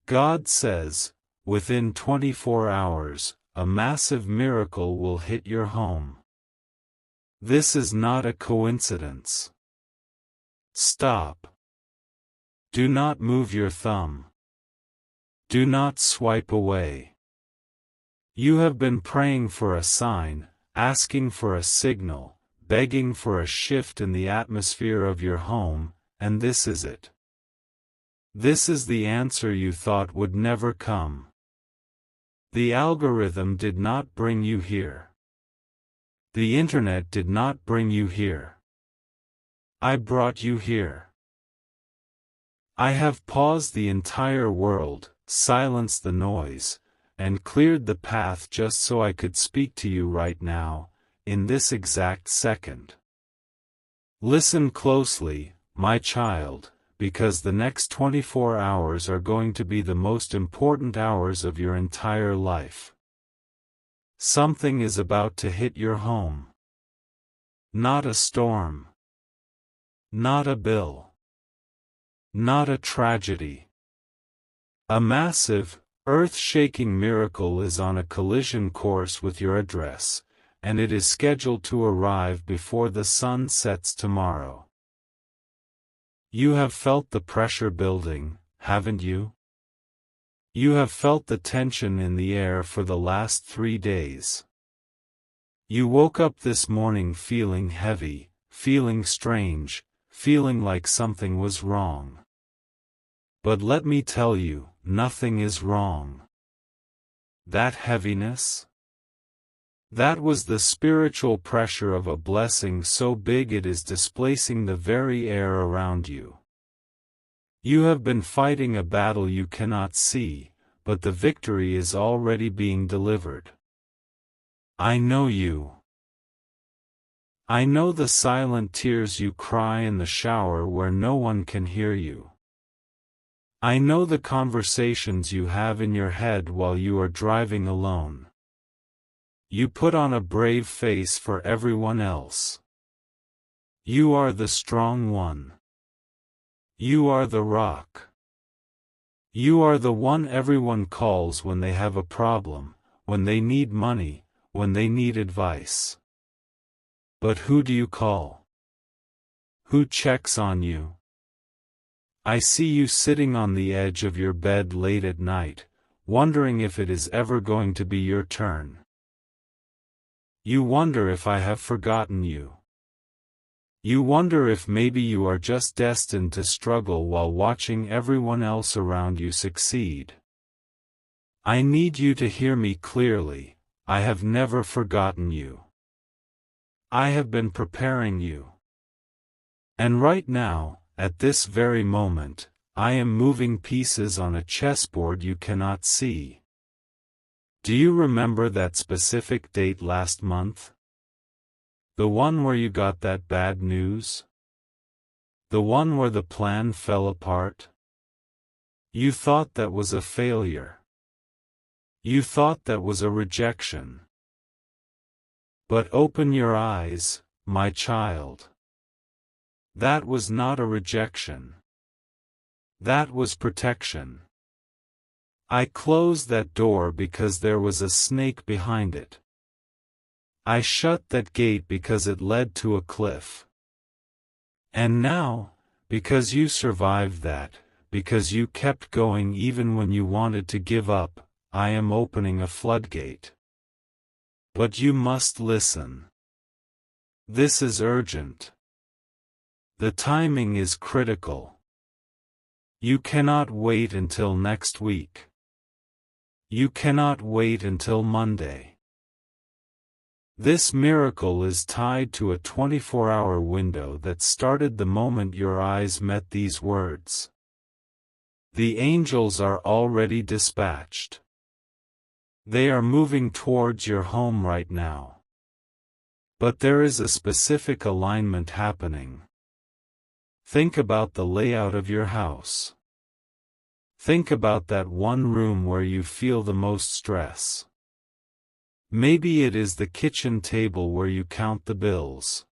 God says, within 24 hours, a massive miracle will hit your home. This is not a coincidence. Stop. Do not move your thumb. Do not swipe away. You have been praying for a sign, asking for a signal, begging for a shift in the atmosphere of your home, and this is it. This is the answer you thought would never come. The algorithm did not bring you here. The internet did not bring you here. I brought you here. I have paused the entire world, silenced the noise, and cleared the path just so I could speak to you right now, in this exact second. Listen closely, my child, because the next 24 hours are going to be the most important hours of your entire life. Something is about to hit your home. Not a storm. Not a bill. Not a tragedy. A massive, earth-shaking miracle is on a collision course with your address, and it is scheduled to arrive before the sun sets tomorrow. You have felt the pressure building, haven't you? You have felt the tension in the air for the last 3 days. You woke up this morning feeling heavy, feeling strange, feeling like something was wrong. But let me tell you, nothing is wrong. That heaviness? That was the spiritual pressure of a blessing so big it is displacing the very air around you. You have been fighting a battle you cannot see, but the victory is already being delivered. I know you. I know the silent tears you cry in the shower where no one can hear you. I know the conversations you have in your head while you are driving alone. You put on a brave face for everyone else. You are the strong one. You are the rock. You are the one everyone calls when they have a problem, when they need money, when they need advice. But who do you call? Who checks on you? I see you sitting on the edge of your bed late at night, wondering if it is ever going to be your turn. You wonder if I have forgotten you. You wonder if maybe you are just destined to struggle while watching everyone else around you succeed. I need you to hear me clearly. I have never forgotten you. I have been preparing you. And right now, at this very moment, I am moving pieces on a chessboard you cannot see. Do you remember that specific date last month? The one where you got that bad news? The one where the plan fell apart? You thought that was a failure. You thought that was a rejection. But open your eyes, my child. That was not a rejection. That was protection. I closed that door because there was a snake behind it. I shut that gate because it led to a cliff. And now, because you survived that, because you kept going even when you wanted to give up, I am opening a floodgate. But you must listen. This is urgent. The timing is critical. You cannot wait until next week. You cannot wait until Monday. This miracle is tied to a 24-hour window that started the moment your eyes met these words. The angels are already dispatched. They are moving towards your home right now. But there is a specific alignment happening. Think about the layout of your house. Think about that one room where you feel the most stress. Maybe it is the kitchen table where you count the bills.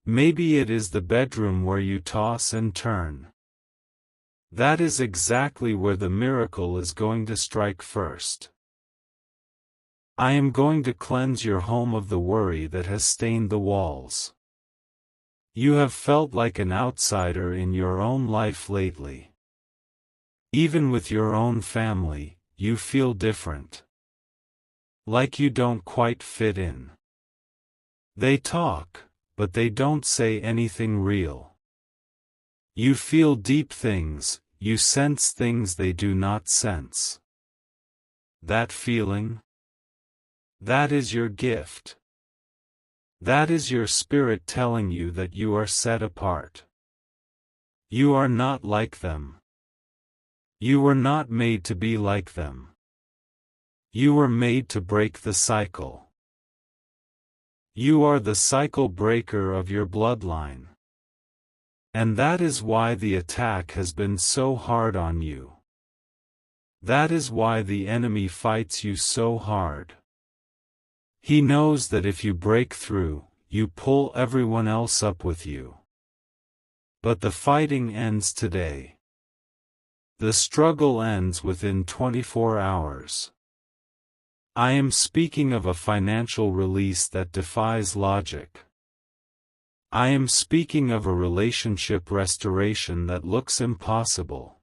Maybe it is the bedroom where you toss and turn. That is exactly where the miracle is going to strike first. I am going to cleanse your home of the worry that has stained the walls. You have felt like an outsider in your own life lately. Even with your own family, you feel different. Like you don't quite fit in. They talk, but they don't say anything real. You feel deep things, you sense things they do not sense. That feeling? That is your gift. That is your spirit telling you that you are set apart. You are not like them. You were not made to be like them. You were made to break the cycle. You are the cycle breaker of your bloodline. And that is why the attack has been so hard on you. That is why the enemy fights you so hard. He knows that if you break through, you pull everyone else up with you. But the fighting ends today. The struggle ends within 24 hours. I am speaking of a financial release that defies logic. I am speaking of a relationship restoration that looks impossible.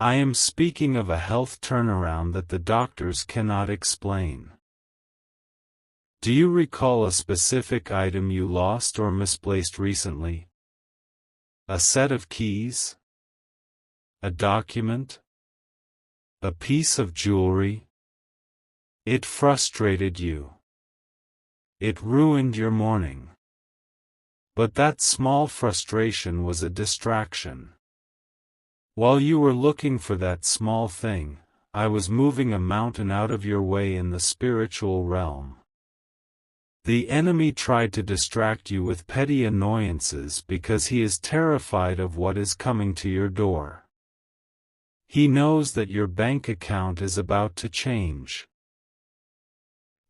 I am speaking of a health turnaround that the doctors cannot explain. Do you recall a specific item you lost or misplaced recently? A set of keys? A document? A piece of jewelry? It frustrated you. It ruined your morning. But that small frustration was a distraction. While you were looking for that small thing, I was moving a mountain out of your way in the spiritual realm. The enemy tried to distract you with petty annoyances because he is terrified of what is coming to your door. He knows that your bank account is about to change.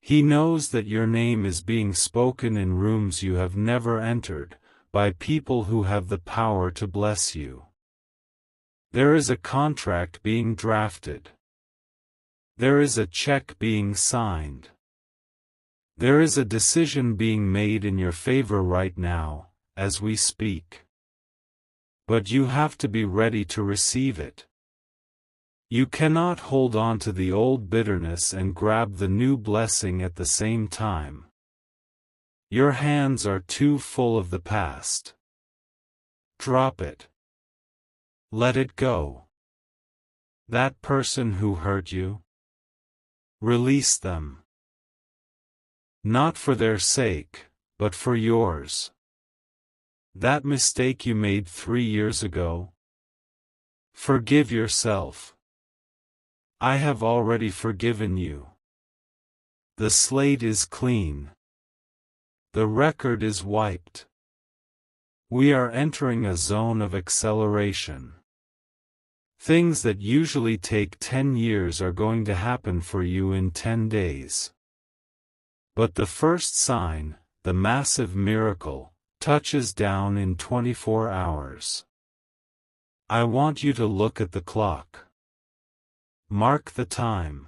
He knows that your name is being spoken in rooms you have never entered, by people who have the power to bless you. There is a contract being drafted. There is a check being signed. There is a decision being made in your favor right now, as we speak. But you have to be ready to receive it. You cannot hold on to the old bitterness and grab the new blessing at the same time. Your hands are too full of the past. Drop it. Let it go. That person who hurt you? Release them. Not for their sake, but for yours. That mistake you made 3 years ago? Forgive yourself. I have already forgiven you. The slate is clean. The record is wiped. We are entering a zone of acceleration. Things that usually take 10 years are going to happen for you in 10 days. But the first sign, the massive miracle, touches down in 24 hours. I want you to look at the clock. Mark the time.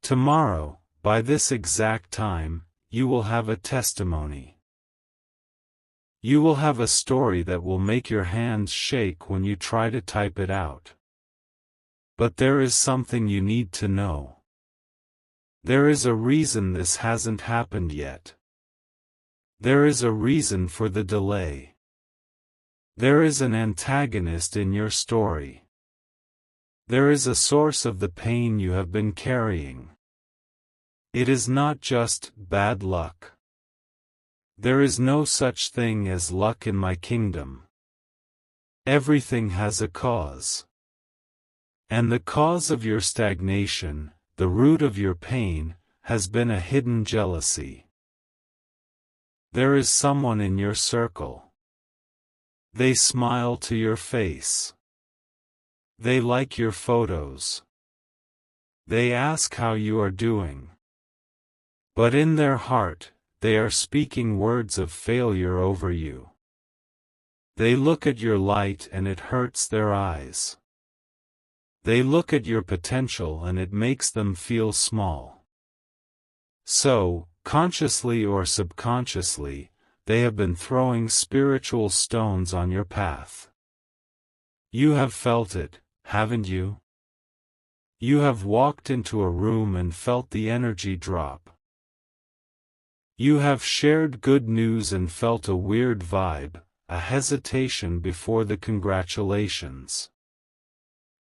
Tomorrow, by this exact time, you will have a testimony. You will have a story that will make your hands shake when you try to type it out. But there is something you need to know. There is a reason this hasn't happened yet. There is a reason for the delay. There is an antagonist in your story. There is a source of the pain you have been carrying. It is not just bad luck. There is no such thing as luck in my kingdom. Everything has a cause. And the cause of your stagnation, the root of your pain, has been a hidden jealousy. There is someone in your circle. They smile to your face. They like your photos. They ask how you are doing. But in their heart, they are speaking words of failure over you. They look at your light and it hurts their eyes. They look at your potential and it makes them feel small. So, consciously or subconsciously, they have been throwing spiritual stones on your path. You have felt it, haven't you? You have walked into a room and felt the energy drop. You have shared good news and felt a weird vibe, a hesitation before the congratulations.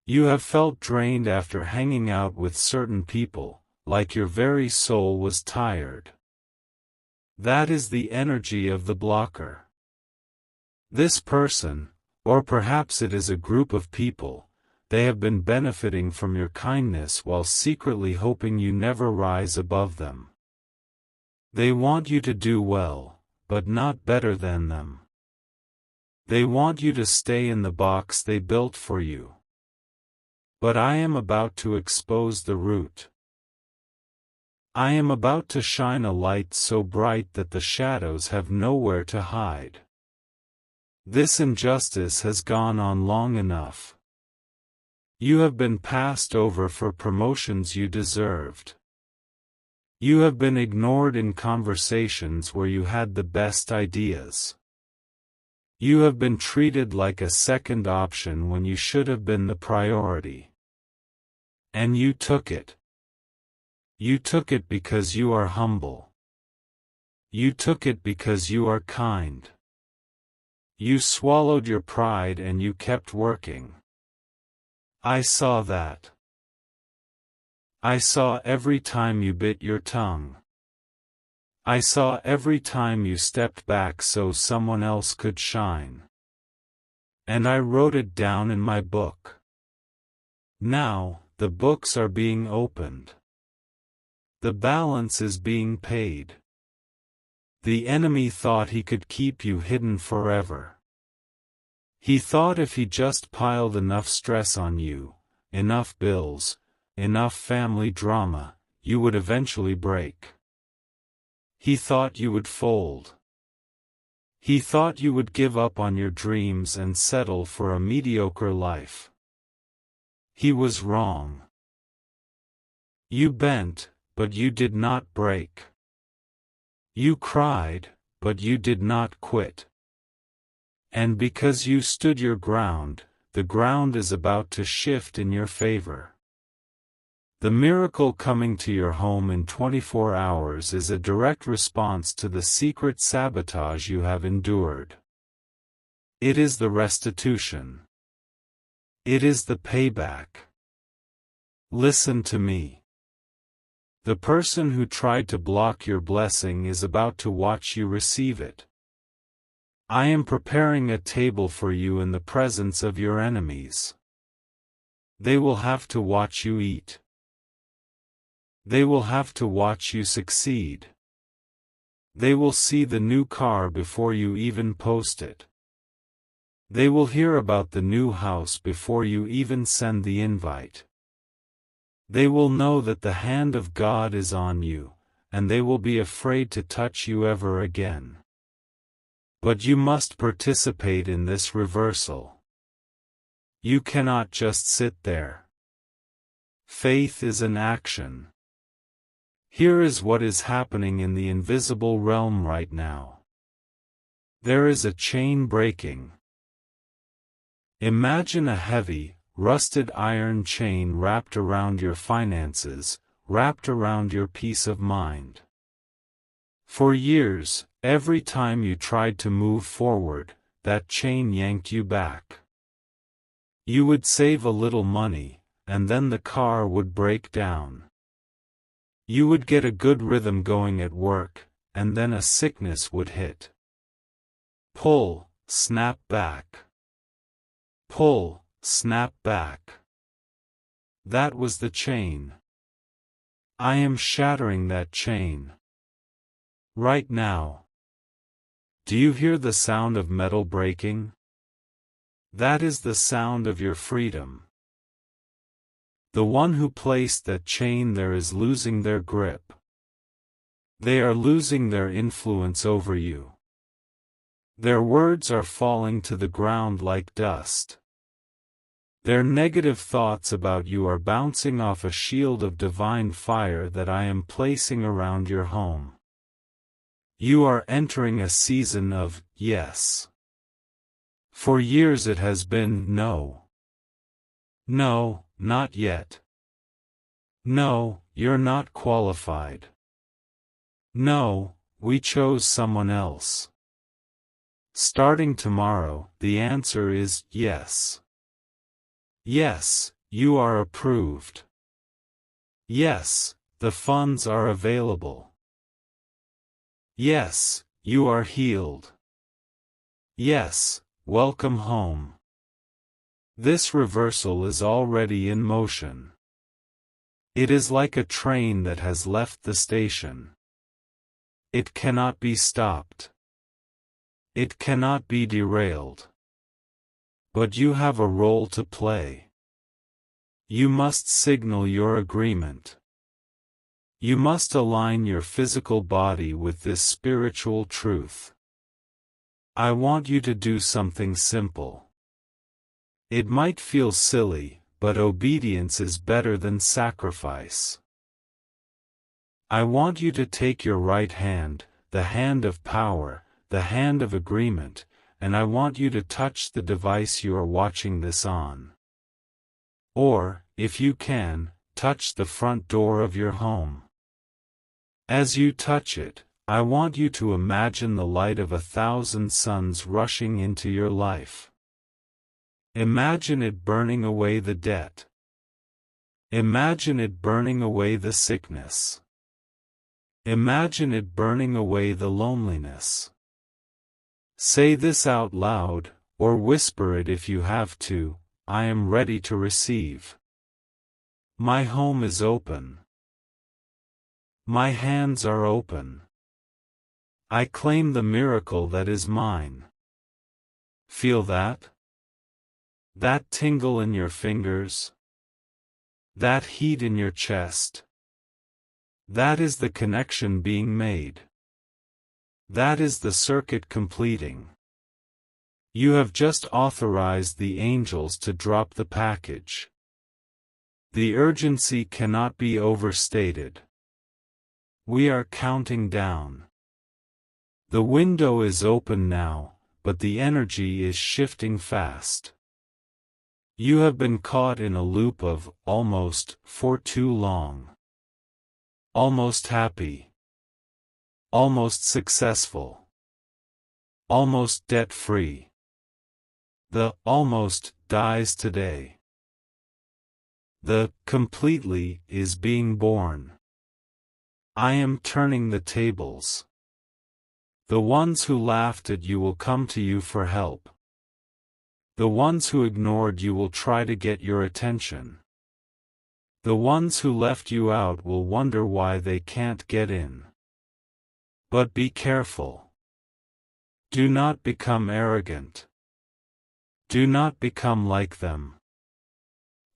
You have felt drained after hanging out with certain people, like your very soul was tired. That is the energy of the blocker. This person, or perhaps it is a group of people, they have been benefiting from your kindness while secretly hoping you never rise above them. They want you to do well, but not better than them. They want you to stay in the box they built for you. But I am about to expose the root. I am about to shine a light so bright that the shadows have nowhere to hide. This injustice has gone on long enough. You have been passed over for promotions you deserved. You have been ignored in conversations where you had the best ideas. You have been treated like a second option when you should have been the priority. And you took it. You took it because you are humble. You took it because you are kind. You swallowed your pride and you kept working. I saw that. I saw every time you bit your tongue. I saw every time you stepped back so someone else could shine. And I wrote it down in my book. Now, the books are being opened. The balance is being paid. The enemy thought he could keep you hidden forever. He thought if he just piled enough stress on you, enough bills, enough family drama, you would eventually break. He thought you would fold. He thought you would give up on your dreams and settle for a mediocre life. He was wrong. You bent, but you did not break. You cried, but you did not quit. And because you stood your ground, the ground is about to shift in your favor. The miracle coming to your home in 24 hours is a direct response to the secret sabotage you have endured. It is the restitution. It is the payback. Listen to me. The person who tried to block your blessing is about to watch you receive it. I am preparing a table for you in the presence of your enemies. They will have to watch you eat. They will have to watch you succeed. They will see the new car before you even post it. They will hear about the new house before you even send the invite. They will know that the hand of God is on you, and they will be afraid to touch you ever again. But you must participate in this reversal. You cannot just sit there. Faith is an action. Here is what is happening in the invisible realm right now. There is a chain breaking. Imagine a heavy, rusted iron chain wrapped around your finances, wrapped around your peace of mind. For years, every time you tried to move forward, that chain yanked you back. You would save a little money, and then the car would break down. You would get a good rhythm going at work, and then a sickness would hit. Pull, snap back. Pull, snap back. That was the chain. I am shattering that chain. Right now. Do you hear the sound of metal breaking? That is the sound of your freedom. The one who placed that chain there is losing their grip. They are losing their influence over you. Their words are falling to the ground like dust. Their negative thoughts about you are bouncing off a shield of divine fire that I am placing around your home. You are entering a season of yes. For years it has been no. No, not yet. No, you're not qualified. No, we chose someone else. Starting tomorrow, the answer is yes. Yes, you are approved. Yes, the funds are available. Yes, you are healed. Yes, welcome home. This reversal is already in motion. It is like a train that has left the station. It cannot be stopped. It cannot be derailed. But you have a role to play. You must signal your agreement. You must align your physical body with this spiritual truth. I want you to do something simple. It might feel silly, but obedience is better than sacrifice. I want you to take your right hand, the hand of power, the hand of agreement, and I want you to touch the device you are watching this on. Or, if you can, touch the front door of your home. As you touch it, I want you to imagine the light of 1,000 suns rushing into your life. Imagine it burning away the debt. Imagine it burning away the sickness. Imagine it burning away the loneliness. Say this out loud, or whisper it if you have to, I am ready to receive. My home is open. My hands are open. I claim the miracle that is mine. Feel that? That tingle in your fingers? That heat in your chest? That is the connection being made. That is the circuit completing. You have just authorized the angels to drop the package. The urgency cannot be overstated. We are counting down. The window is open now, but the energy is shifting fast. You have been caught in a loop of almost for too long. Almost happy. Almost successful. Almost debt-free. The almost dies today. The completely is being born. I am turning the tables. The ones who laughed at you will come to you for help. The ones who ignored you will try to get your attention. The ones who left you out will wonder why they can't get in. But be careful. Do not become arrogant. Do not become like them.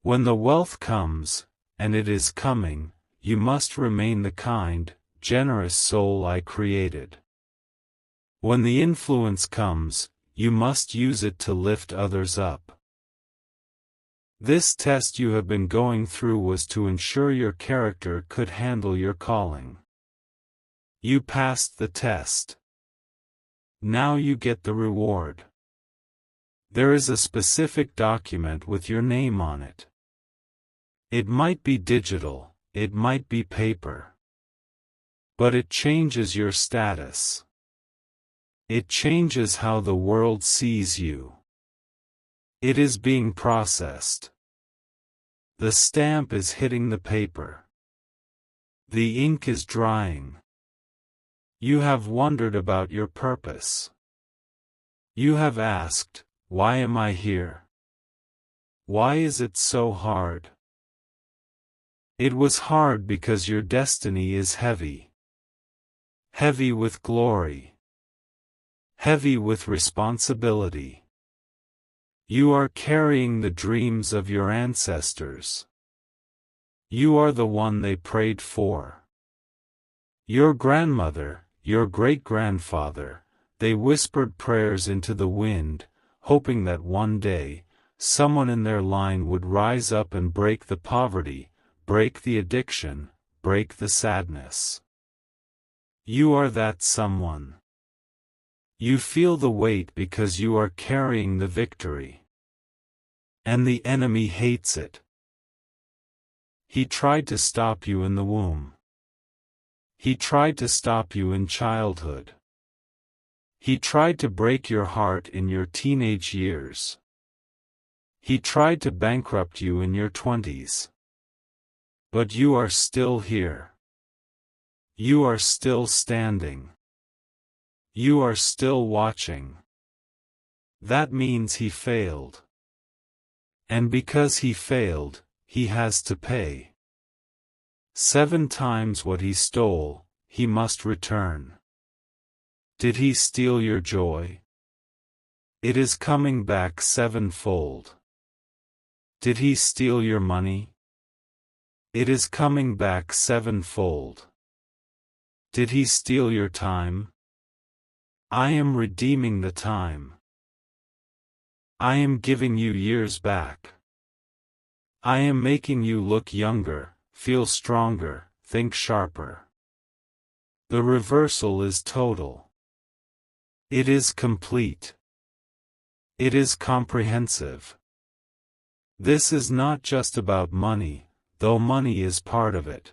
When the wealth comes, and it is coming, you must remain the kind, generous soul I created. When the influence comes, you must use it to lift others up. This test you have been going through was to ensure your character could handle your calling. You passed the test. Now you get the reward. There is a specific document with your name on it. It might be digital, it might be paper. But it changes your status. It changes how the world sees you. It is being processed. The stamp is hitting the paper. The ink is drying. You have wondered about your purpose. You have asked, why am I here? Why is it so hard? It was hard because your destiny is heavy. Heavy with glory. Heavy with responsibility. You are carrying the dreams of your ancestors. You are the one they prayed for. Your grandmother, your great-grandfather, They whispered prayers into the wind, hoping that one day, someone in their line would rise up and break the poverty, break the addiction, break the sadness. You are that someone. You feel the weight because you are carrying the victory. And the enemy hates it. He tried to stop you in the womb. He tried to stop you in childhood. He tried to break your heart in your teenage years. He tried to bankrupt you in your 20s. But you are still here. You are still standing. You are still watching. That means he failed. And because he failed, he has to pay. 7 times what he stole, he must return. Did he steal your joy? It is coming back 7-fold. Did he steal your money? It is coming back 7-fold. Did he steal your time? I am redeeming the time. I am giving you years back. I am making you look younger, feel stronger, think sharper. The reversal is total. It is complete. It is comprehensive. This is not just about money, though money is part of it.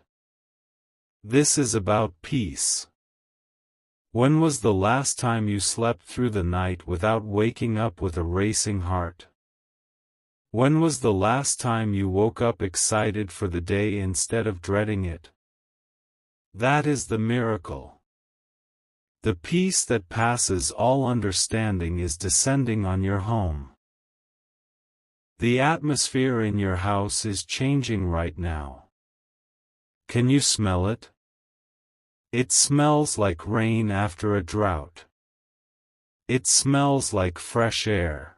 This is about peace. When was the last time you slept through the night without waking up with a racing heart? When was the last time you woke up excited for the day instead of dreading it? That is the miracle. The peace that passes all understanding is descending on your home. The atmosphere in your house is changing right now. Can you smell it? It smells like rain after a drought. It smells like fresh air.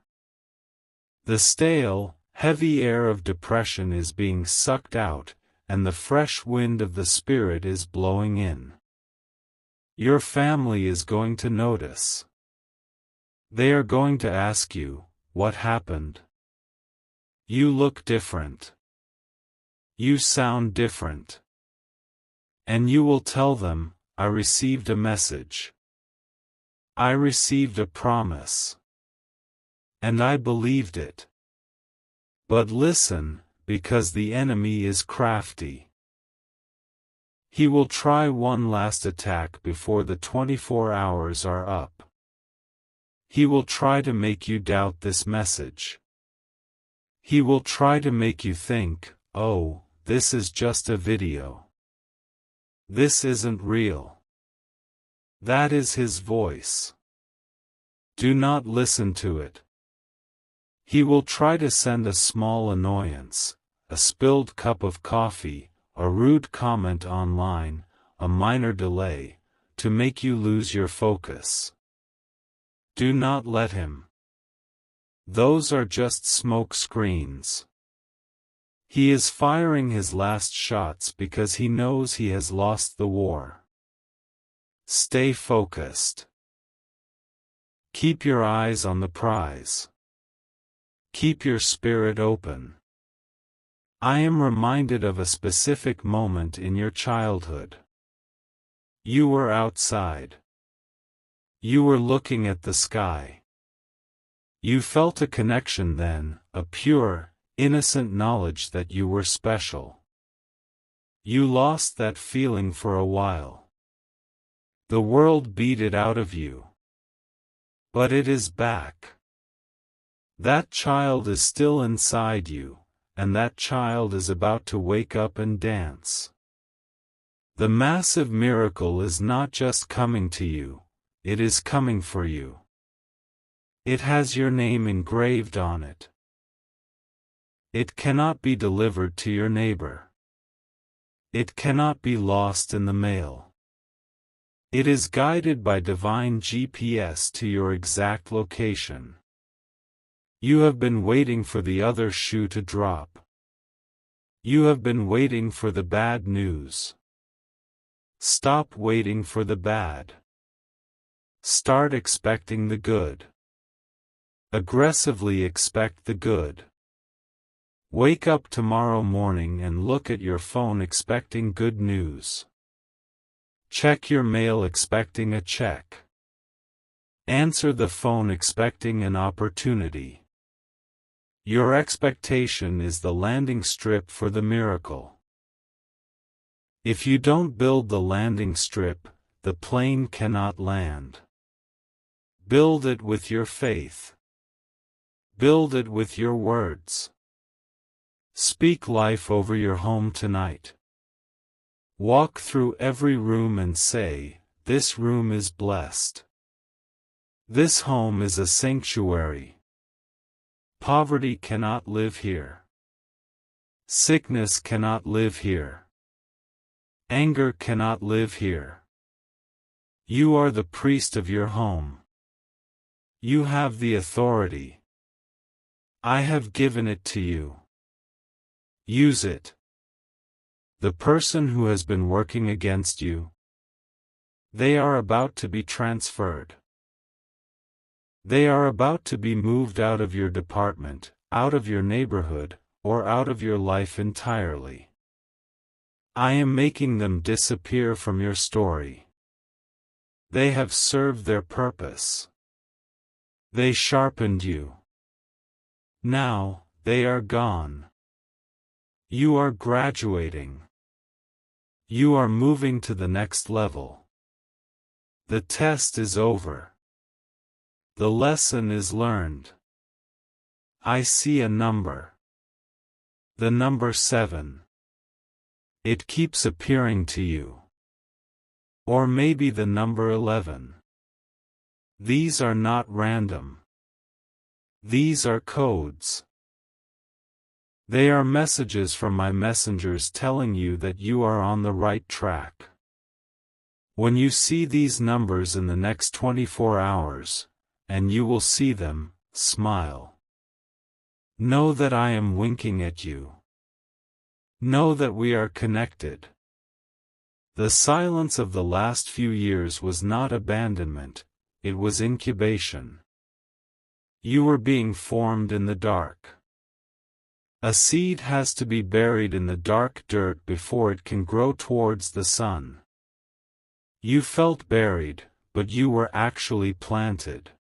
The stale, heavy air of depression is being sucked out, and the fresh wind of the Spirit is blowing in. Your family is going to notice. They are going to ask you, what happened? You look different. You sound different. And you will tell them, I received a message. I received a promise. And I believed it. But listen, because the enemy is crafty. He will try one last attack before the 24 hours are up. He will try to make you doubt this message. He will try to make you think, oh, this is just a video. This isn't real. That is his voice. Do not listen to it. He will try to send a small annoyance, a spilled cup of coffee, a rude comment online, a minor delay, to make you lose your focus. Do not let him. Those are just smoke screens. He is firing his last shots because he knows he has lost the war. Stay focused. Keep your eyes on the prize. Keep your spirit open. I am reminded of a specific moment in your childhood. You were outside. You were looking at the sky. You felt a connection then, a pure, innocent knowledge that you were special. You lost that feeling for a while. The world beat it out of you. But it is back. That child is still inside you, and that child is about to wake up and dance. The massive miracle is not just coming to you, it is coming for you. It has your name engraved on it. It cannot be delivered to your neighbor. It cannot be lost in the mail. It is guided by divine GPS to your exact location. You have been waiting for the other shoe to drop. You have been waiting for the bad news. Stop waiting for the bad. Start expecting the good. Aggressively expect the good. Wake up tomorrow morning and look at your phone expecting good news. Check your mail expecting a check. Answer the phone expecting an opportunity. Your expectation is the landing strip for the miracle. If you don't build the landing strip, the plane cannot land. Build it with your faith. Build it with your words. Speak life over your home tonight. Walk through every room and say, "This room is blessed. This home is a sanctuary. Poverty cannot live here. Sickness cannot live here. Anger cannot live here. You are the priest of your home. You have the authority. I have given it to you. Use it." The person who has been working against you, they are about to be transferred. They are about to be moved out of your department, out of your neighborhood, or out of your life entirely. I am making them disappear from your story. They have served their purpose. They sharpened you. Now, they are gone. You are graduating. You are moving to the next level. The test is over. The lesson is learned. I see a number. The number 7. It keeps appearing to you. Or maybe the number 11. These are not random. These are codes. They are messages from my messengers telling you that you are on the right track. When you see these numbers in the next 24 hours, and you will see them, smile. Know that I am winking at you. Know that we are connected. The silence of the last few years was not abandonment, it was incubation. You were being formed in the dark. A seed has to be buried in the dark dirt before it can grow towards the sun. You felt buried, but you were actually planted.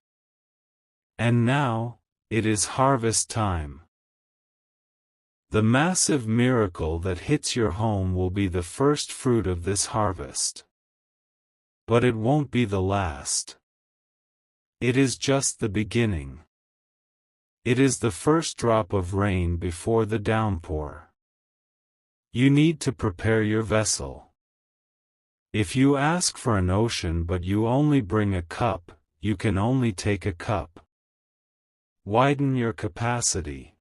And now, it is harvest time. The massive miracle that hits your home will be the first fruit of this harvest. But it won't be the last. It is just the beginning. It is the first drop of rain before the downpour. You need to prepare your vessel. If you ask for an ocean but you only bring a cup, you can only take a cup. Widen your capacity.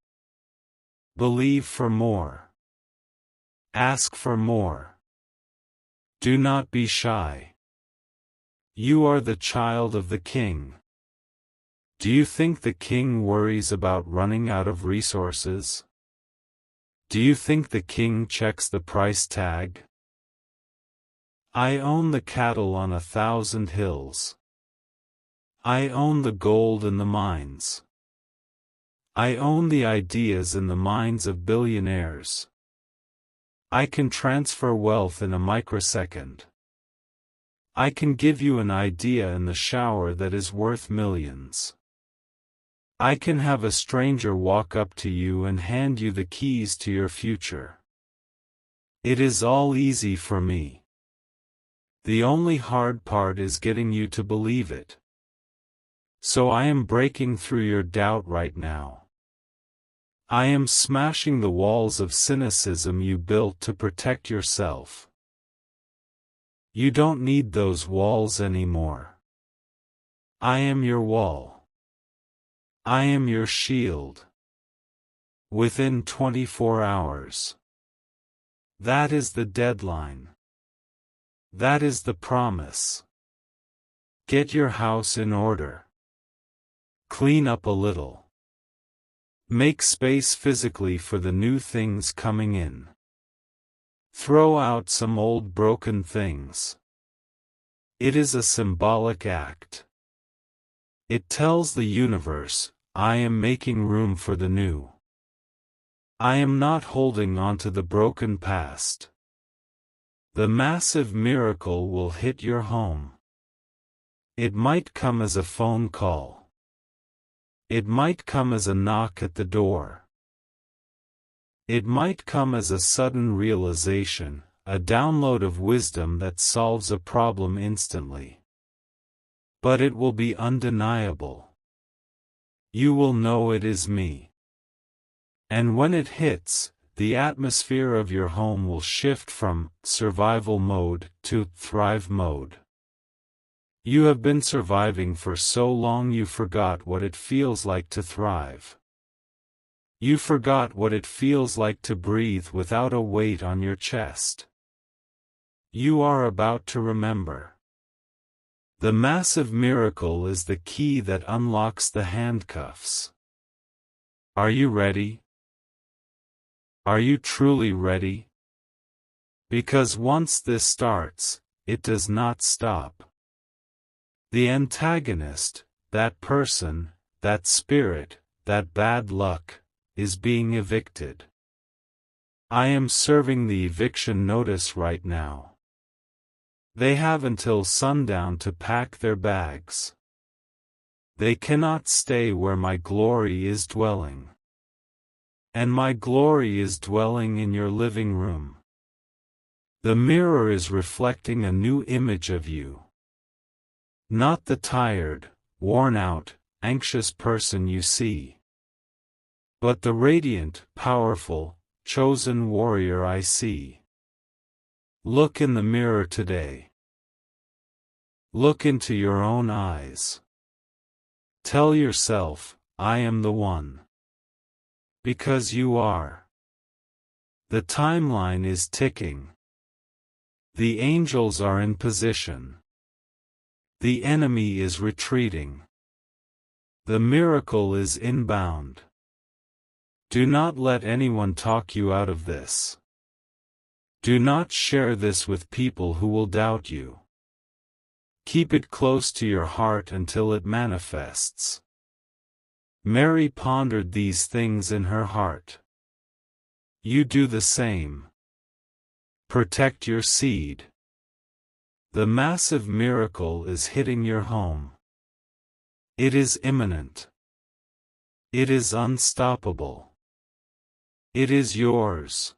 Believe for more. Ask for more. Do not be shy. You are the child of the King. Do you think the King worries about running out of resources? Do you think the King checks the price tag? I own the cattle on 1,000 hills. I own the gold in the mines. I own the ideas in the minds of billionaires. I can transfer wealth in a microsecond. I can give you an idea in the shower that is worth millions. I can have a stranger walk up to you and hand you the keys to your future. It is all easy for me. The only hard part is getting you to believe it. So I am breaking through your doubt right now. I am smashing the walls of cynicism you built to protect yourself. You don't need those walls anymore. I am your wall. I am your shield. Within 24 hours. That is the deadline. That is the promise. Get your house in order. Clean up a little. Make space physically for the new things coming in. Throw out some old broken things. It is a symbolic act. It tells the universe, I am making room for the new. I am not holding on to the broken past. The massive miracle will hit your home. It might come as a phone call. It might come as a knock at the door. It might come as a sudden realization, a download of wisdom that solves a problem instantly. But it will be undeniable. You will know it is me. And when it hits, the atmosphere of your home will shift from survival mode to thrive mode. You have been surviving for so long you forgot what it feels like to thrive. You forgot what it feels like to breathe without a weight on your chest. You are about to remember. The massive miracle is the key that unlocks the handcuffs. Are you ready? Are you truly ready? Because once this starts, it does not stop. The antagonist, that person, that spirit, that bad luck, is being evicted. I am serving the eviction notice right now. They have until sundown to pack their bags. They cannot stay where my glory is dwelling. And my glory is dwelling in your living room. The mirror is reflecting a new image of you. Not the tired, worn-out, anxious person you see, but the radiant, powerful, chosen warrior I see. Look in the mirror today. Look into your own eyes. Tell yourself, I am the one. Because you are. The timeline is ticking. The angels are in position. The enemy is retreating. The miracle is inbound. Do not let anyone talk you out of this. Do not share this with people who will doubt you. Keep it close to your heart until it manifests. Mary pondered these things in her heart. You do the same. Protect your seed. The massive miracle is hitting your home. It is imminent. It is unstoppable. It is yours.